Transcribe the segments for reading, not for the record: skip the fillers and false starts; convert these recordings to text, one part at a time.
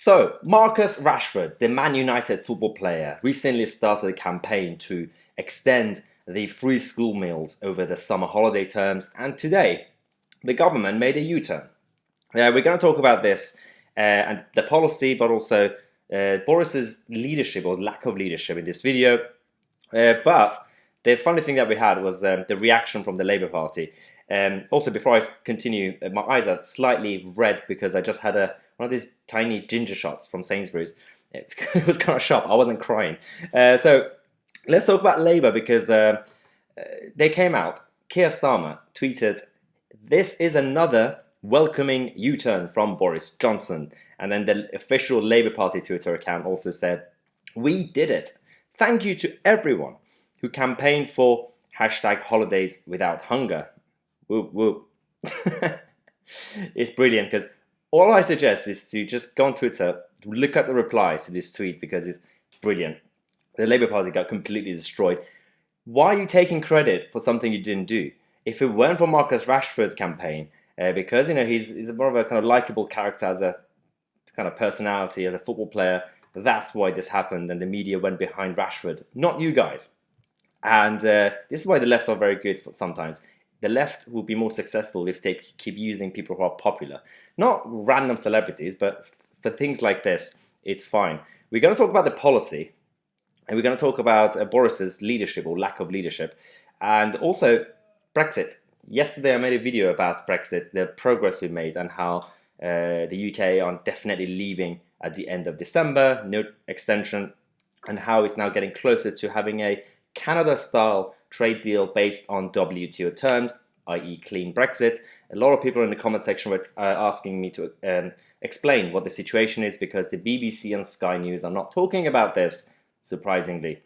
So, Marcus Rashford, the Man United football player, recently started a campaign to extend the free school meals over the summer holiday terms, and today the government made a U-turn. We're going to talk about this and the policy, but also Boris's leadership or lack of leadership in this video. But the funny thing that we had was the reaction from the Labour Party. Also, before I continue, my eyes are slightly red because I just had one of these tiny ginger shots from Sainsbury's. It was kind of sharp. I wasn't crying. So let's talk about Labour because they came out. Keir Starmer tweeted, "This is another welcoming U-turn from Boris Johnson." And then the official Labour Party Twitter account also said, "We did it. Thank you to everyone who campaigned for #holidays without hunger." Whoop, whoop. It's brilliant because all I suggest is to just go on Twitter, look at the replies to this tweet because it's brilliant. The Labour Party got completely destroyed. Why are you taking credit for something you didn't do? If it weren't for Marcus Rashford's campaign, because he's more of a kind of likable character as a kind of personality, as a football player, that's why this happened and the media went behind Rashford, not you guys. And this is why the left are very good sometimes. The left will be more successful if they keep using people who are popular. Not random celebrities, but for things like this, it's fine. We're going to talk about the policy, and we're going to talk about Boris's leadership or lack of leadership, and also Brexit. Yesterday I made a video about Brexit, the progress we made, and how the UK are definitely leaving at the end of December, no extension, and how it's now getting closer to having a Canada-style trade deal based on WTO terms, i.e. clean Brexit. A lot of people in the comment section were asking me to explain what the situation is because the BBC and Sky News are not talking about this, surprisingly.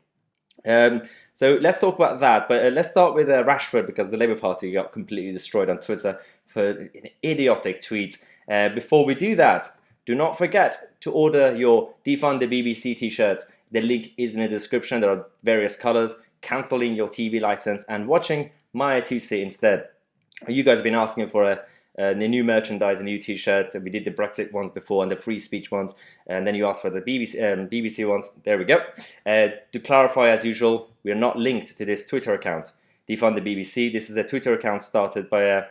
So let's talk about that, but let's start with Rashford because the Labour Party got completely destroyed on Twitter for an idiotic tweet. Before we do that, do not forget to order your Defund the BBC t-shirts. The link is in the description. There are various colors. Cancelling your TV license and watching my Tousi instead. You guys have been asking for a new merchandise, a new t-shirt. We did the Brexit ones before and the free speech ones, and then you asked for the BBC ones. There we go. To clarify, as usual, we are not linked to this Twitter account, Defund the BBC. This is a Twitter account started by a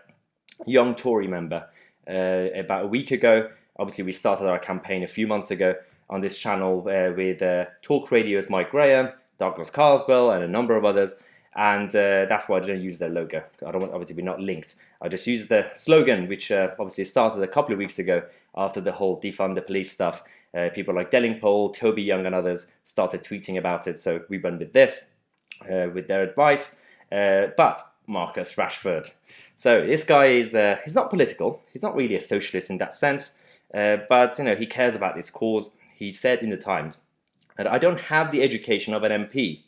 young Tory member about a week ago. Obviously, we started our campaign a few months ago on this channel with Talk Radio's Mike Graham, Douglas Carswell, and a number of others, and that's why I didn't use their logo. Obviously, we're not linked. I just used the slogan, which obviously started a couple of weeks ago after the whole defund the police stuff. People like Dellingpole, Toby Young, and others started tweeting about it, so we went with this, with their advice. But Marcus Rashford. So this guy is he's not political. He's not really a socialist in that sense, but he cares about this cause. He said in the Times, and I don't have the education of an MP,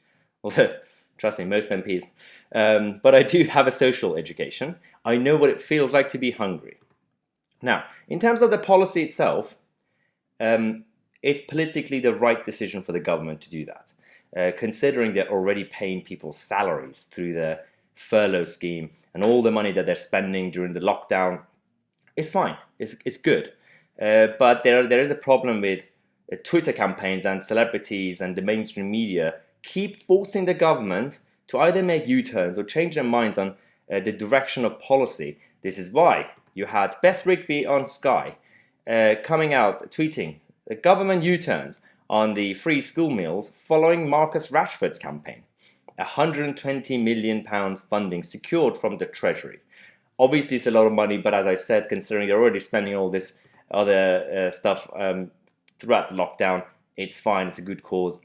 although, trust me, most MPs, but I do have a social education. I know what it feels like to be hungry. Now, in terms of the policy itself, it's politically the right decision for the government to do that, considering they're already paying people's salaries through the furlough scheme and all the money that they're spending during the lockdown. It's fine, it's good, but there is a problem with Twitter campaigns and celebrities and the mainstream media keep forcing the government to either make U-turns or change their minds on the direction of policy. This is why you had Beth Rigby on Sky coming out tweeting the government U-turns on the free school meals following Marcus Rashford's campaign. £120 million funding secured from the Treasury. Obviously it's a lot of money, but as I said, considering they're already spending all this other stuff throughout the lockdown, it's fine, it's a good cause.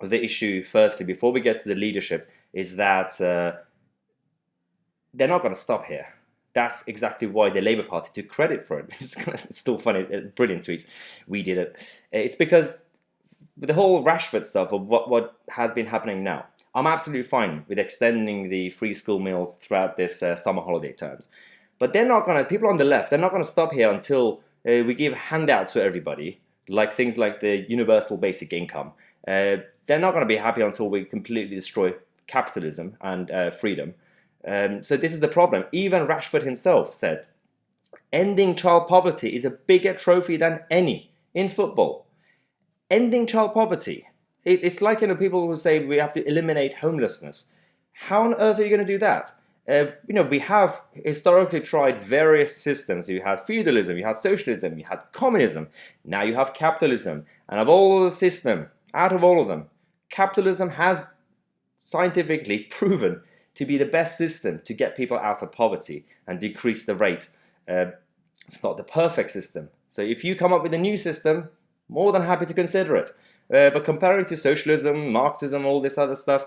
The issue, firstly, before we get to the leadership, is that they're not going to stop here. That's exactly why the Labour Party took credit for it. It's still funny, brilliant tweets. We did it. It's because with the whole Rashford stuff of what has been happening now, I'm absolutely fine with extending the free school meals throughout this summer holiday terms. But they're not going to, people on the left, they're not going to stop here until we give handouts to everybody, like things like the universal basic income. They're not going to be happy until we completely destroy capitalism and freedom. So this is the problem. Even Rashford himself said, ending child poverty is a bigger trophy than any in football. Ending child poverty. It's like, people will say we have to eliminate homelessness. How on earth are you going to do that? We have historically tried various systems. You had feudalism, you had socialism, you had communism. Now you have capitalism. And of all the systems, out of all of them, capitalism has scientifically proven to be the best system to get people out of poverty and decrease the rate. It's not the perfect system. So if you come up with a new system, more than happy to consider it. But comparing to socialism, Marxism, all this other stuff,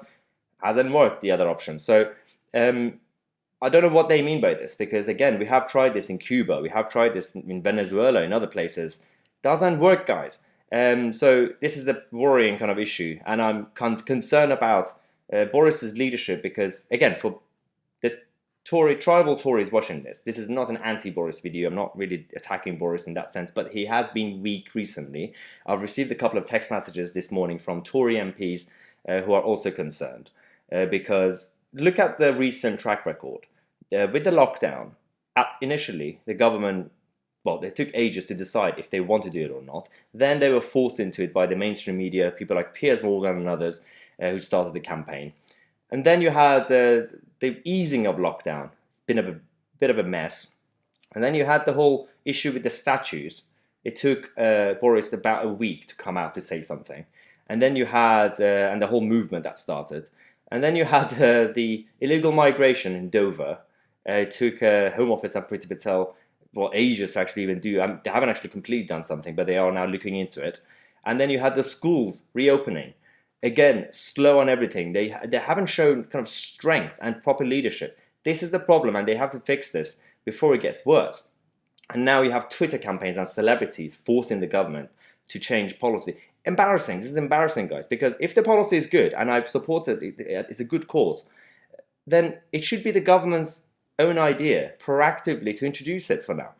hasn't worked, the other option. So I don't know what they mean by this, because again, we have tried this in Cuba, we have tried this in Venezuela, in other places. Doesn't work, guys. So this is a worrying kind of issue, and I'm concerned about Boris's leadership, because again, for the tribal Tories watching this is not an anti-Boris video. I'm not really attacking Boris in that sense, but he has been weak recently. I've received a couple of text messages this morning from Tory MPs who are also concerned, because look at the recent track record. With the lockdown, initially the government, they took ages to decide if they want to do it or not. Then they were forced into it by the mainstream media, people like Piers Morgan and others who started the campaign. And then you had the easing of lockdown. It's been a bit of a mess. And then you had the whole issue with the statues. It took Boris about a week to come out to say something. And then you had and the whole movement that started. And then you had the illegal migration in Dover. It took Home Office and Priti Patel ages to actually even do. They haven't actually completely done something, but they are now looking into it. And then you had the schools reopening. Again, slow on everything. They haven't shown kind of strength and proper leadership. This is the problem, and they have to fix this before it gets worse. And now you have Twitter campaigns and celebrities forcing the government to change policy. Embarrassing. This is embarrassing, guys, because if the policy is good, and I've supported it, it's a good cause, then it should be the government's own idea proactively to introduce it for now.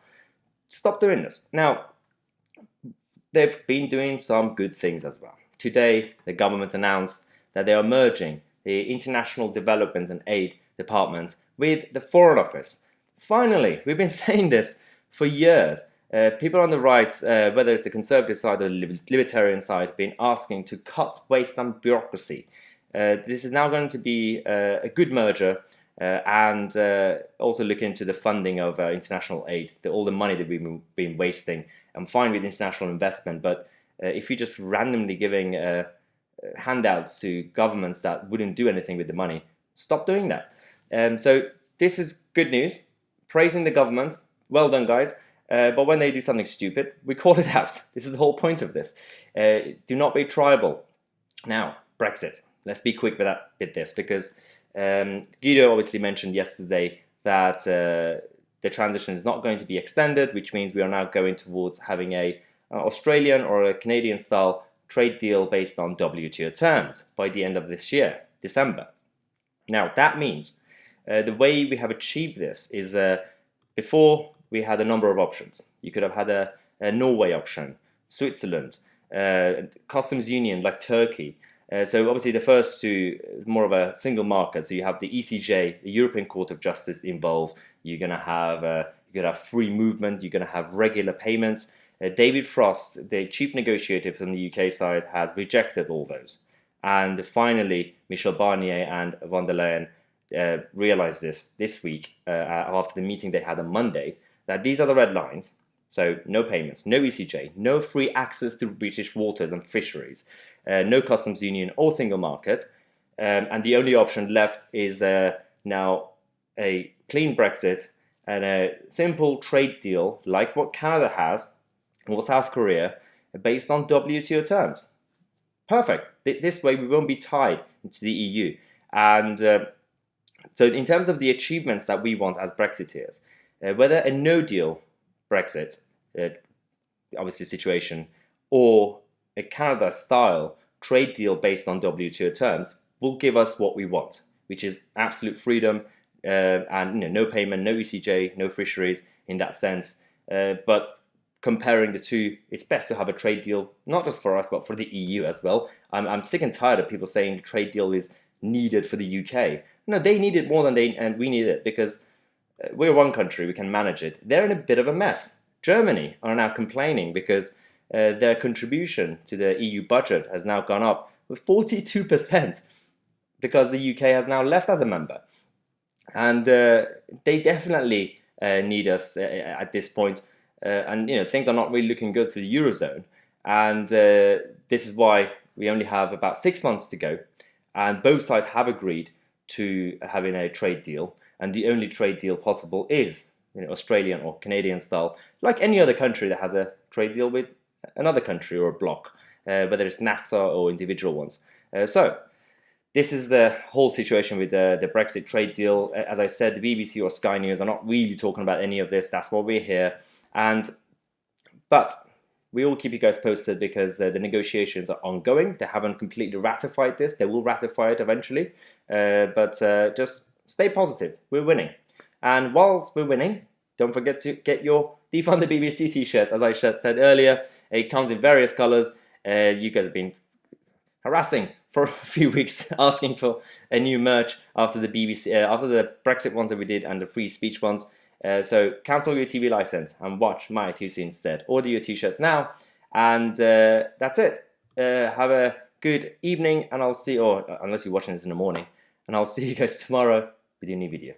Stop doing this. Now, they've been doing some good things as well. Today, the government announced that they are merging the International Development and Aid Department with the Foreign Office. Finally, we've been saying this for years. People on the right, whether it's the conservative side or the libertarian side, have been asking to cut waste and bureaucracy. This is now going to be a good merger, and also look into the funding of international aid, all the money that we've been wasting. I'm fine with international investment, but if you're just randomly giving handouts to governments that wouldn't do anything with the money, stop doing that. So this is good news, praising the government. Well done, guys. But when they do something stupid, we call it out. This is the whole point of this. Do not be tribal. Now, Brexit. Let's be quick with this, because Guido obviously mentioned yesterday that the transition is not going to be extended, which means we are now going towards having a Australian or a Canadian style trade deal based on WTO terms by the end of this year, December. Now that means the way we have achieved this is before we had a number of options. You could have had a Norway option, Switzerland, customs union like Turkey. So obviously the first two, more of a single market. So you have the ECJ, the European Court of Justice involved. You're gonna have free movement. You're gonna have regular payments. David Frost, the chief negotiator from the UK side, has rejected all those. And finally, Michel Barnier and von der Leyen realized this week after the meeting they had on Monday, that these are the red lines. So no payments, no ECJ, no free access to British waters and fisheries, no customs union or single market. And the only option left is now a clean Brexit and a simple trade deal like what Canada has or South Korea, based on WTO terms. Perfect. This way we won't be tied to the EU. And so in terms of the achievements that we want as Brexiteers, whether a no-deal Brexit, obviously situation, or a Canada-style trade deal based on WTO terms will give us what we want, which is absolute freedom and no payment, no ECJ, no fisheries in that sense. But comparing the two, it's best to have a trade deal, not just for us, but for the EU as well. I'm sick and tired of people saying the trade deal is needed for the UK. No, they need it more than we need it, because we're one country, we can manage it. They're in a bit of a mess. Germany are now complaining because their contribution to the EU budget has now gone up with 42% because the UK has now left as a member. And they definitely need us at this point. And things are not really looking good for the Eurozone. And this is why we only have about 6 months to go. And both sides have agreed to having a trade deal. And the only trade deal possible is Australian or Canadian style, like any other country that has a trade deal with another country or a bloc, whether it's NAFTA or individual ones. So this is the whole situation with the Brexit trade deal. As I said, the BBC or Sky News are not really talking about any of this. That's why we're here. But we will keep you guys posted because the negotiations are ongoing. They haven't completely ratified this. They will ratify it eventually. But just stay positive. We're winning. And whilst we're winning, don't forget to get your Defund the BBC t-shirts. As I said earlier, it comes in various colors. You guys have been harassing for a few weeks asking for a new merch after the BBC, after the Brexit ones that we did and the free speech ones. So cancel your TV license and watch my Tousi instead. Order your t-shirts now, and that's it. Have a good evening, and I'll see, or unless you're watching this in the morning, and I'll see you guys tomorrow with your new video.